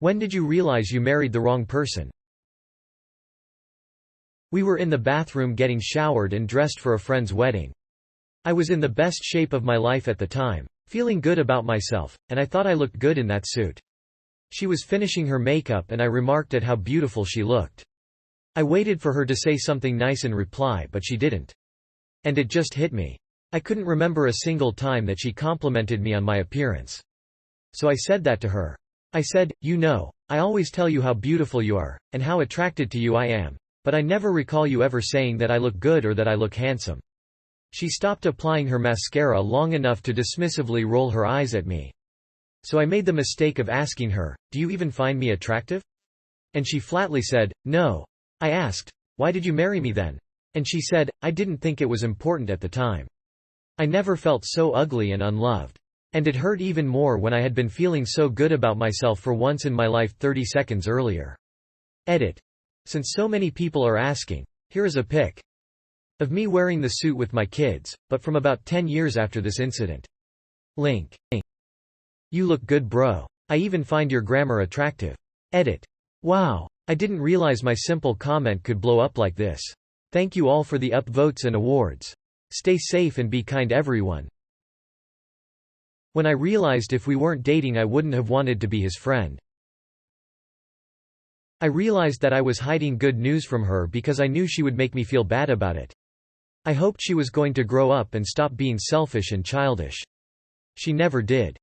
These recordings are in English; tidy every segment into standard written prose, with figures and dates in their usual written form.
When did you realize you married the wrong person? We were in the bathroom getting showered and dressed for a friend's wedding. I was in the best shape of my life at the time, feeling good about myself, and I thought I looked good in that suit. She was finishing her makeup and I remarked at how beautiful she looked. I waited for her to say something nice in reply, but she didn't. And it just hit me. I couldn't remember a single time that she complimented me on my appearance. So I said that to her. I said, "You know, I always tell you how beautiful you are, and how attracted to you I am, but I never recall you ever saying that I look good or that I look handsome." She stopped applying her mascara long enough to dismissively roll her eyes at me. So I made the mistake of asking her, "Do you even find me attractive?" And she flatly said, "No." I asked, "Why did you marry me then?" And she said, "I didn't think it was important at the time. I never felt so ugly and unloved. And it hurt even more when I had been feeling so good about myself for once in my life 30 seconds earlier." Edit. Since so many people are asking, here is a pic of me wearing the suit with my kids, but from about 10 years after this incident. Link. You look good, bro. I even find your grammar attractive. Edit. Wow. I didn't realize my simple comment could blow up like this. Thank you all for the upvotes and awards. Stay safe and be kind, everyone. When I realized if we weren't dating I wouldn't have wanted to be his friend. I realized that I was hiding good news from her because I knew she would make me feel bad about it. I hoped she was going to grow up and stop being selfish and childish. She never did.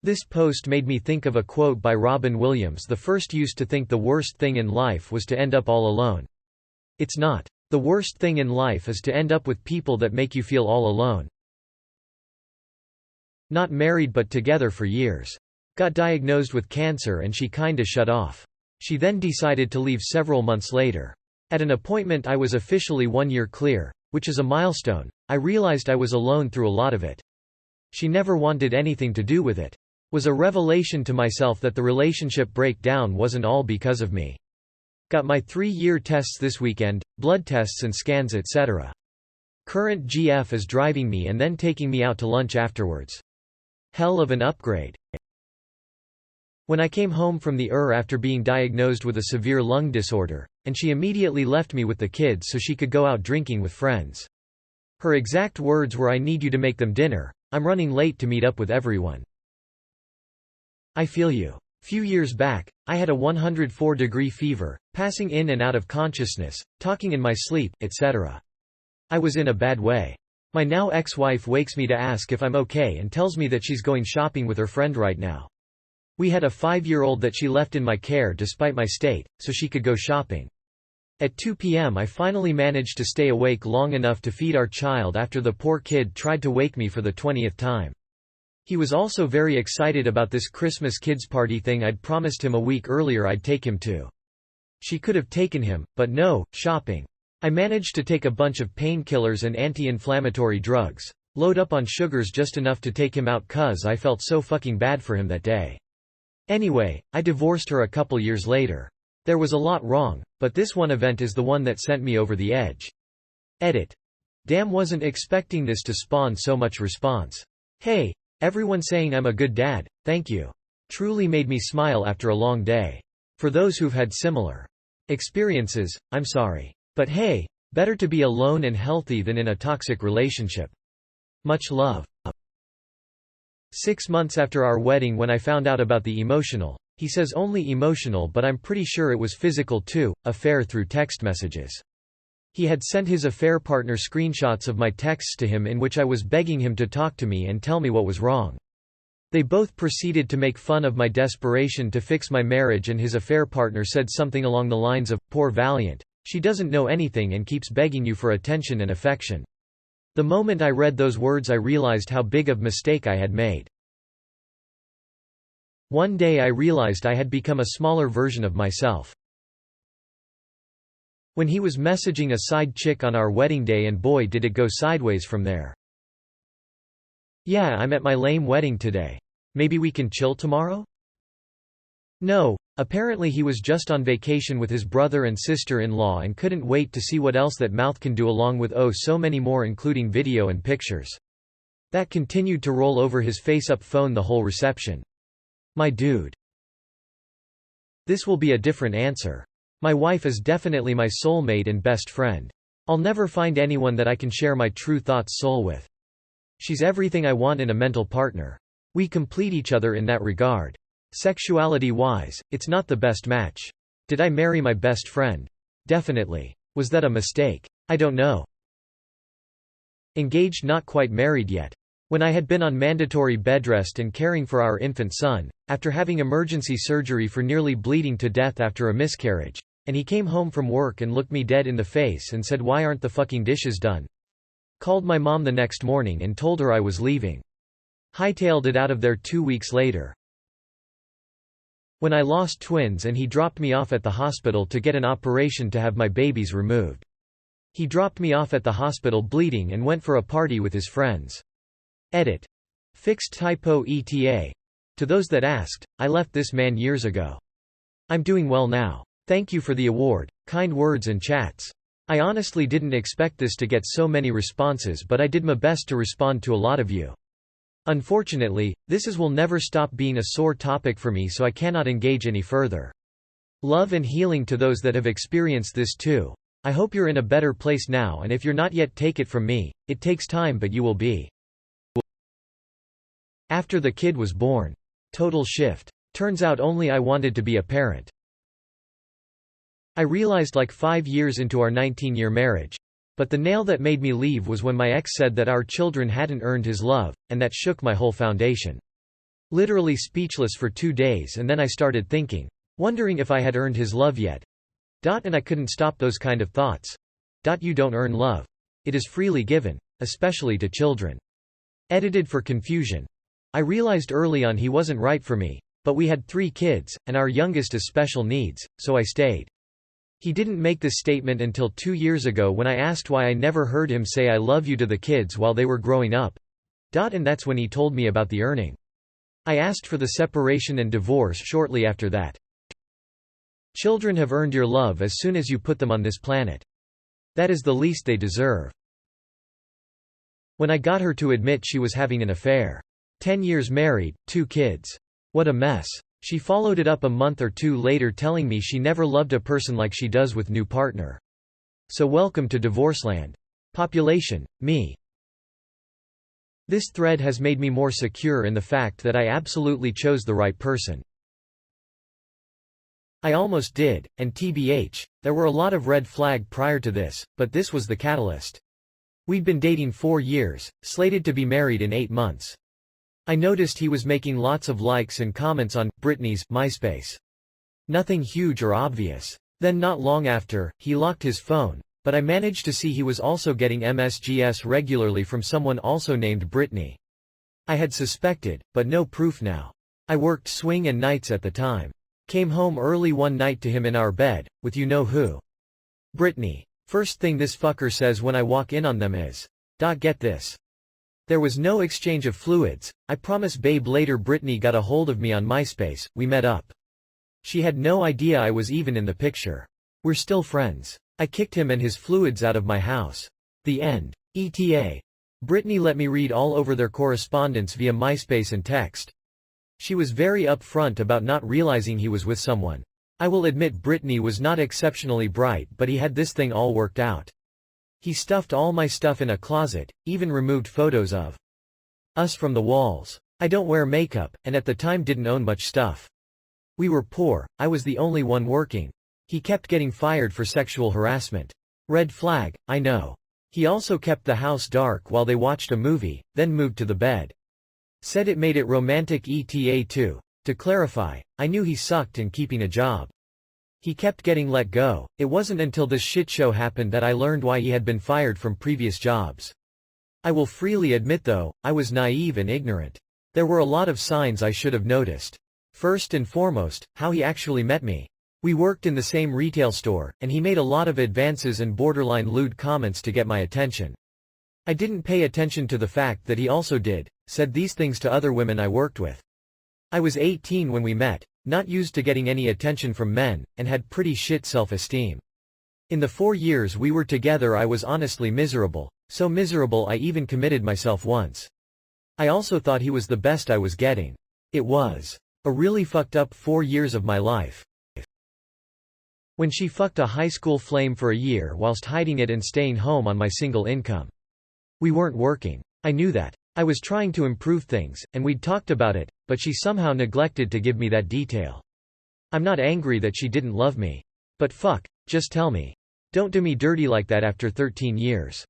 This post made me think of a quote by Robin Williams. The first used to think the worst thing in life was to end up all alone. It's not. The worst thing in life is to end up with people that make you feel all alone. Not married but together for years. Got diagnosed with cancer and she kinda shut off. She then decided to leave several months later. At an appointment I was officially 1 year clear, which is a milestone. I realized I was alone through a lot of it. She never wanted anything to do with it. Was a revelation to myself that the relationship breakdown wasn't all because of me. Got my 3-year tests this weekend, blood tests and scans etc. Current GF is driving me and then taking me out to lunch afterwards. Hell of an upgrade. When I came home from the after being diagnosed with a severe lung disorder, and she immediately left me with the kids so she could go out drinking with friends. Her exact words were, "I need you to make them dinner. I'm running late to meet up with everyone." I feel you. Few years back, I had a 104-degree fever, passing in and out of consciousness, talking in my sleep, etc. I was in a bad way. My now ex-wife wakes me to ask if I'm okay and tells me that she's going shopping with her friend right now. We had a 5-year-old that she left in my care despite my state, so she could go shopping. At 2 p.m. I finally managed to stay awake long enough to feed our child after the poor kid tried to wake me for the 20th time. He was also very excited about this Christmas kids party thing I'd promised him a week earlier I'd take him to. She could have taken him, but no, shopping. I managed to take a bunch of painkillers and anti-inflammatory drugs, load up on sugars just enough to take him out cuz I felt so fucking bad for him that day. Anyway, I divorced her a couple years later. There was a lot wrong, but this one event is the one that sent me over the edge. Edit. Damn, wasn't expecting this to spawn so much response. Hey, everyone saying I'm a good dad, thank you. Truly made me smile after a long day. For those who've had similar experiences, I'm sorry. But hey, better to be alone and healthy than in a toxic relationship. Much love. 6 months after our wedding when I found out about the emotional, he says only emotional but I'm pretty sure it was physical too, affair through text messages. He had sent his affair partner screenshots of my texts to him in which I was begging him to talk to me and tell me what was wrong. They both proceeded to make fun of my desperation to fix my marriage and his affair partner said something along the lines of, "Poor Valiant. She doesn't know anything and keeps begging you for attention and affection." The moment I read those words I realized how big of a mistake I had made. One day I realized I had become a smaller version of myself. When he was messaging a side chick on our wedding day and boy did it go sideways from there. "Yeah, I'm at my lame wedding today. Maybe we can chill tomorrow?" No, apparently he was just on vacation with his brother and sister-in-law and couldn't wait to see what else that mouth can do along with oh so many more including video and pictures. That continued to roll over his face-up phone the whole reception. My dude. This will be a different answer. My wife is definitely my soulmate and best friend. I'll never find anyone that I can share my true thoughts soul with. She's everything I want in a mental partner. We complete each other in that regard. Sexuality-wise, it's not the best match. Did I marry my best friend? Definitely. Was that a mistake? I don't know. Engaged, not quite married yet. When I had been on mandatory bedrest and caring for our infant son, after having emergency surgery for nearly bleeding to death after a miscarriage, and he came home from work and looked me dead in the face and said, "Why aren't the fucking dishes done?" Called my mom the next morning and told her I was leaving. Hightailed it out of there 2 weeks later. When I lost twins and he dropped me off at the hospital to get an operation to have my babies removed. He dropped me off at the hospital bleeding and went for a party with his friends. Edit. Fixed typo ETA. To those that asked, I left this man years ago. I'm doing well now. Thank you for the award, kind words and chats. I honestly didn't expect this to get so many responses, but I did my best to respond to a lot of you. Unfortunately, will never stop being a sore topic for me, so I cannot engage any further. Love and healing to those that have experienced this too. I hope you're in a better place now, and if you're not yet, take it from me, it takes time, but you will be. After the kid was born. Total shift. Turns out only I wanted to be a parent. I realized like 5 years into our 19-year marriage. But the nail that made me leave was when my ex said that our children hadn't earned his love, and that shook my whole foundation. Literally speechless for 2 days, and then I started thinking. Wondering if I had earned his love yet. And I couldn't stop those kind of thoughts. You don't earn love. It is freely given, especially to children. Edited for confusion. I realized early on he wasn't right for me, but we had 3 kids, and our youngest is special needs, so I stayed. He didn't make this statement until 2 years ago when I asked why I never heard him say "I love you" to the kids while they were growing up. And that's when he told me about the earning. I asked for the separation and divorce shortly after that. Children have earned your love as soon as you put them on this planet. That is the least they deserve. When I got her to admit she was having an affair. 10 years married, 2 kids. What a mess. She followed it up a month or 2 later telling me she never loved a person like she does with new partner. So welcome to Divorceland. Population, me. This thread has made me more secure in the fact that I absolutely chose the right person. I almost did, and TBH, there were a lot of red flag prior to this, but this was the catalyst. We'd been dating 4 years, slated to be married in 8 months. I noticed he was making lots of likes and comments on Britney's MySpace. Nothing huge or obvious. Then not long after, he locked his phone, but I managed to see he was also getting MSGs regularly from someone also named Britney. I had suspected, but no proof now. I worked swing and nights at the time. Came home early one night to him in our bed, with you know who. Britney. First thing this fucker says when I walk in on them is, "Get this." There was no exchange of fluids, I promise babe. Later Britney got a hold of me on MySpace, we met up. She had no idea I was even in the picture. We're still friends. I kicked him and his fluids out of my house. The end. ETA. Britney let me read all over their correspondence via MySpace and text. She was very upfront about not realizing he was with someone. I will admit Britney was not exceptionally bright, but he had this thing all worked out. He stuffed all my stuff in a closet, even removed photos of us from the walls. I don't wear makeup, and at the time didn't own much stuff. We were poor, I was the only one working. He kept getting fired for sexual harassment. Red flag, I know. He also kept the house dark while they watched a movie, then moved to the bed. Said it made it romantic ETA too. To clarify, I knew he sucked in keeping a job. He kept getting let go. It wasn't until this shit show happened that I learned why he had been fired from previous jobs. I will freely admit though, I was naive and ignorant. There were a lot of signs I should have noticed. First and foremost, how he actually met me. We worked in the same retail store, and he made a lot of advances and borderline lewd comments to get my attention. I didn't pay attention to the fact that he also said these things to other women I worked with. I was 18 when we met, not used to getting any attention from men, and had pretty shit self-esteem. In the 4 years we were together I was honestly miserable, so miserable I even committed myself once. I also thought he was the best I was getting. It was a really fucked up 4 years of my life. When she fucked a high school flame for a year whilst hiding it and staying home on my single income. We weren't working. I knew that. I was trying to improve things, and we'd talked about it, but she somehow neglected to give me that detail. I'm not angry that she didn't love me. But fuck, just tell me. Don't do me dirty like that after 13 years.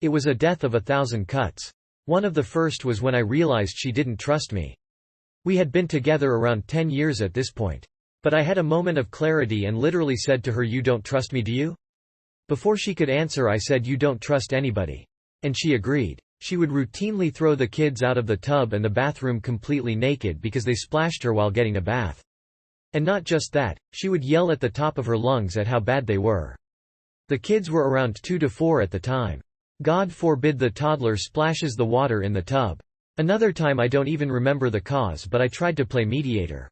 It was a death of 1,000 cuts. One of the first was when I realized she didn't trust me. We had been together around 10 years at this point. But I had a moment of clarity and literally said to her, "You don't trust me, do you?" Before she could answer, I said, "You don't trust anybody." And she agreed. She would routinely throw the kids out of the tub and the bathroom completely naked because they splashed her while getting a bath. And not just that, she would yell at the top of her lungs at how bad they were. The kids were around 2 to 4 at the time. God forbid the toddler splashes the water in the tub. Another time, I don't even remember the cause, but I tried to play mediator.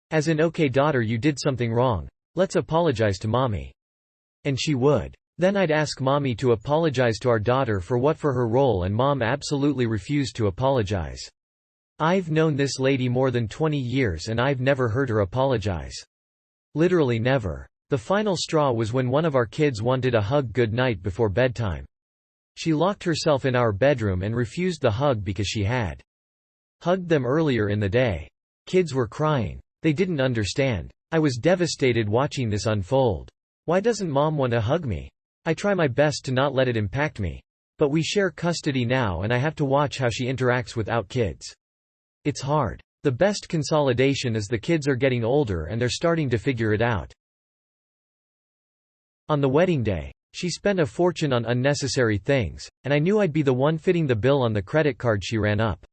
As in, "Okay daughter, you did something wrong. Let's apologize to mommy." And she would. Then I'd ask mommy to apologize to our daughter for her role, and mom absolutely refused to apologize. I've known this lady more than 20 years and I've never heard her apologize. Literally never. The final straw was when one of our kids wanted a hug good night before bedtime. She locked herself in our bedroom and refused the hug because she had hugged them earlier in the day. Kids were crying. They didn't understand. I was devastated watching this unfold. Why doesn't mom want to hug me? I try my best to not let it impact me. But we share custody now and I have to watch how she interacts without kids. It's hard. The best consolidation is the kids are getting older and they're starting to figure it out. On the wedding day, she spent a fortune on unnecessary things, and I knew I'd be the one fitting the bill on the credit card she ran up.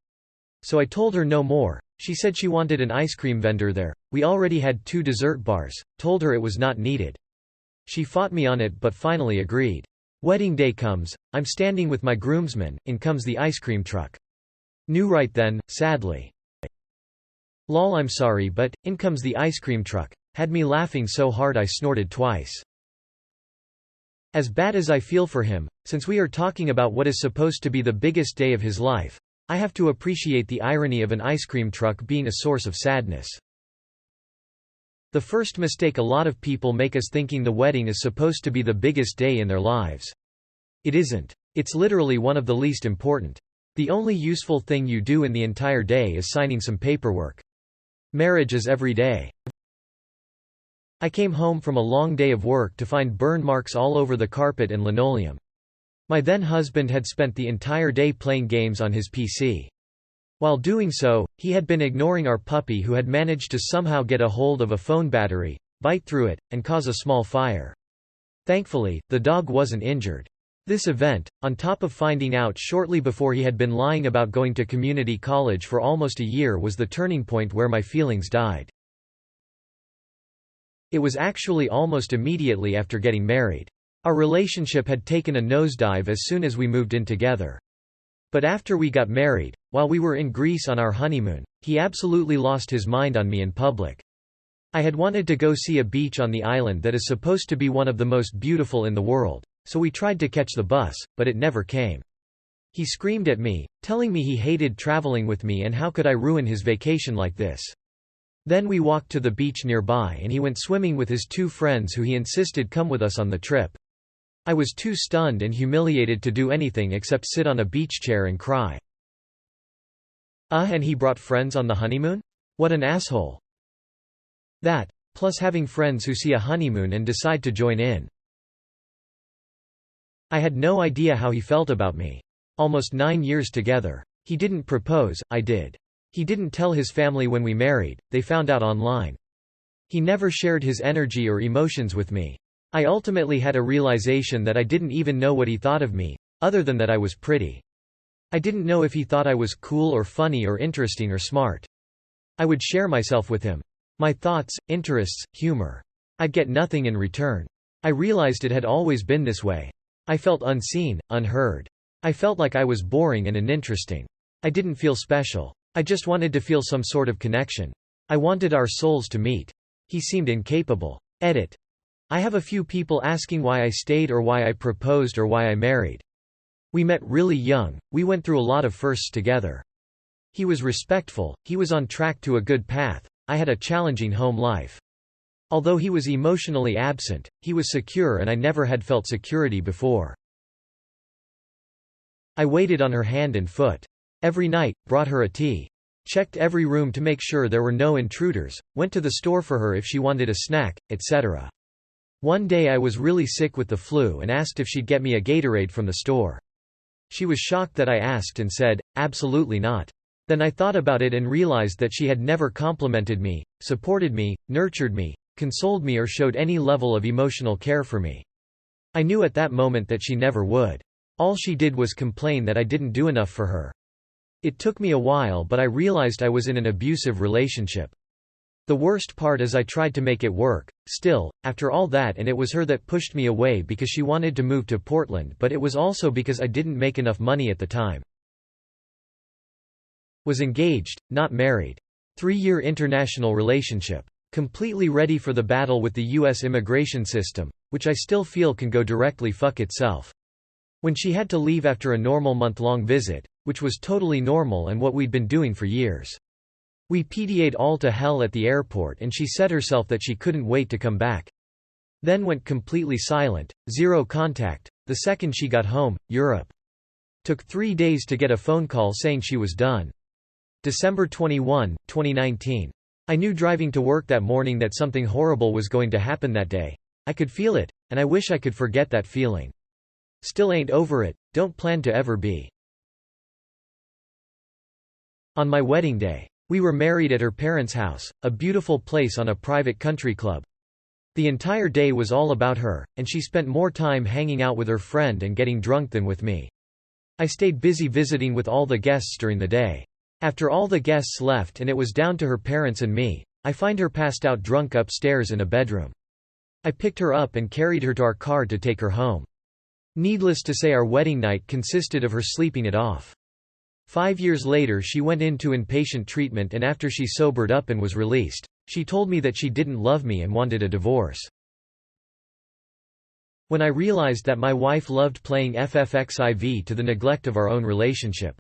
So I told her no more. She said she wanted an ice cream vendor there. We already had 2 dessert bars, told her it was not needed. She fought me on it but finally agreed. Wedding day comes, I'm standing with my groomsmen, in comes the ice cream truck. Knew right then, sadly. Lol, I'm sorry, but in comes the ice cream truck. Had me laughing so hard I snorted twice. As bad as I feel for him, since we are talking about what is supposed to be the biggest day of his life, I have to appreciate the irony of an ice cream truck being a source of sadness. The first mistake a lot of people make is thinking the wedding is supposed to be the biggest day in their lives. It isn't. It's literally one of the least important. The only useful thing you do in the entire day is signing some paperwork. Marriage is every day. I came home from a long day of work to find burn marks all over the carpet and linoleum. My then husband had spent the entire day playing games on his PC. While doing so, he had been ignoring our puppy, who had managed to somehow get a hold of a phone battery, bite through it, and cause a small fire. Thankfully, the dog wasn't injured. This event, on top of finding out shortly before he had been lying about going to community college for almost a year, was the turning point where my feelings died. It was actually almost immediately after getting married. Our relationship had taken a nosedive as soon as we moved in together. But after we got married, while we were in Greece on our honeymoon, he absolutely lost his mind on me in public. I had wanted to go see a beach on the island that is supposed to be one of the most beautiful in the world, so we tried to catch the bus, but it never came. He screamed at me, telling me he hated traveling with me and how could I ruin his vacation like this. Then we walked to the beach nearby and he went swimming with his 2 friends who he insisted come with us on the trip. I was too stunned and humiliated to do anything except sit on a beach chair and cry. And he brought friends on the honeymoon? What an asshole. That, plus having friends who see a honeymoon and decide to join in. I had no idea how he felt about me. Almost 9 years together. He didn't propose, I did. He didn't tell his family when we married, they found out online. He never shared his energy or emotions with me. I ultimately had a realization that I didn't even know what he thought of me, other than that I was pretty. I didn't know if he thought I was cool or funny or interesting or smart. I would share myself with him. My thoughts, interests, humor. I'd get nothing in return. I realized it had always been this way. I felt unseen, unheard. I felt like I was boring and uninteresting. I didn't feel special. I just wanted to feel some sort of connection. I wanted our souls to meet. He seemed incapable. Edit. I have a few people asking why I stayed or why I proposed or why I married. We met really young, we went through a lot of firsts together. He was respectful, he was on track to a good path, I had a challenging home life. Although he was emotionally absent, he was secure and I never had felt security before. I waited on her hand and foot. Every night, brought her a tea. Checked every room to make sure there were no intruders, went to the store for her if she wanted a snack, etc. One day I was really sick with the flu and asked if she'd get me a Gatorade from the store. She was shocked that I asked and said, "Absolutely not." Then I thought about it and realized that she had never complimented me, supported me, nurtured me, consoled me or showed any level of emotional care for me. I knew at that moment that she never would. All she did was complain that I didn't do enough for her. It took me a while, but I realized I was in an abusive relationship. The worst part is I tried to make it work, still, after all that, and it was her that pushed me away because she wanted to move to Portland, but it was also because I didn't make enough money at the time. Was engaged, not married. 3-year international relationship. Completely ready for the battle with the US immigration system, which I still feel can go directly fuck itself. When she had to leave after a normal month-long visit, which was totally normal and what we'd been doing for years. We PDA'd all to hell at the airport and she said herself that she couldn't wait to come back. Then went completely silent, zero contact, the second she got home, Europe. Took 3 days to get a phone call saying she was done. December 21, 2019. I knew driving to work that morning that something horrible was going to happen that day. I could feel it, and I wish I could forget that feeling. Still ain't over it, don't plan to ever be. On my wedding day. We were married at her parents' house, a beautiful place on a private country club. The entire day was all about her, and she spent more time hanging out with her friend and getting drunk than with me. I stayed busy visiting with all the guests during the day. After all the guests left and it was down to her parents and me, I find her passed out drunk upstairs in a bedroom. I picked her up and carried her to our car to take her home. Needless to say, our wedding night consisted of her sleeping it off. 5 years later she went into inpatient treatment, and after she sobered up and was released, she told me that she didn't love me and wanted a divorce. When I realized that my wife loved playing FFXIV to the neglect of our own relationship.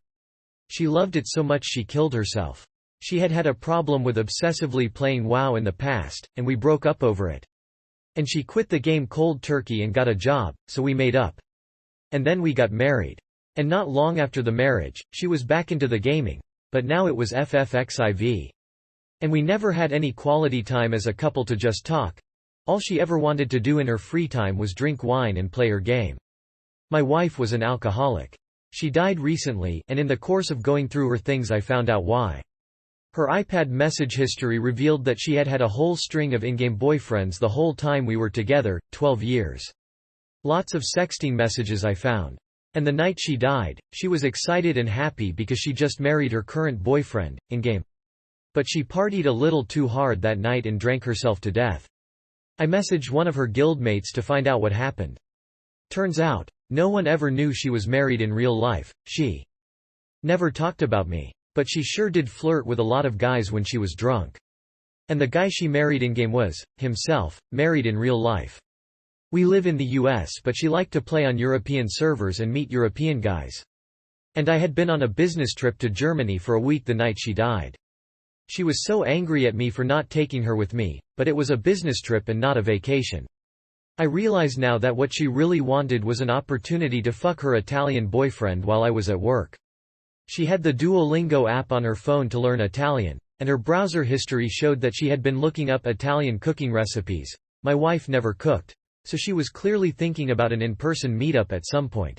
She loved it so much she killed herself. She had had a problem with obsessively playing WoW in the past, and we broke up over it. And she quit the game cold turkey and got a job, so we made up. And then we got married. And not long after the marriage, she was back into the gaming, but now it was FFXIV. And we never had any quality time as a couple to just talk. All she ever wanted to do in her free time was drink wine and play her game. My wife was an alcoholic. She died recently, and in the course of going through her things I found out why. Her iPad message history revealed that she had had a whole string of in-game boyfriends the whole time we were together, 12 years. Lots of sexting messages I found. And the night she died, she was excited and happy because she just married her current boyfriend, in-game. But she partied a little too hard that night and drank herself to death. I messaged one of her guildmates to find out what happened. Turns out, no one ever knew she was married in real life. She never talked about me. But she sure did flirt with a lot of guys when she was drunk. And the guy she married in-game was, himself, married in real life. We live in the US, but she liked to play on European servers and meet European guys. And I had been on a business trip to Germany for a week the night she died. She was so angry at me for not taking her with me, but it was a business trip and not a vacation. I realize now that what she really wanted was an opportunity to fuck her Italian boyfriend while I was at work. She had the Duolingo app on her phone to learn Italian, and her browser history showed that she had been looking up Italian cooking recipes. My wife never cooked, so she was clearly thinking about an in-person meetup at some point.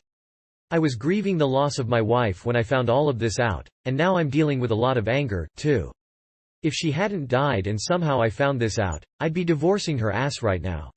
I was grieving the loss of my wife when I found all of this out, and now I'm dealing with a lot of anger, too. If she hadn't died and somehow I found this out, I'd be divorcing her ass right now.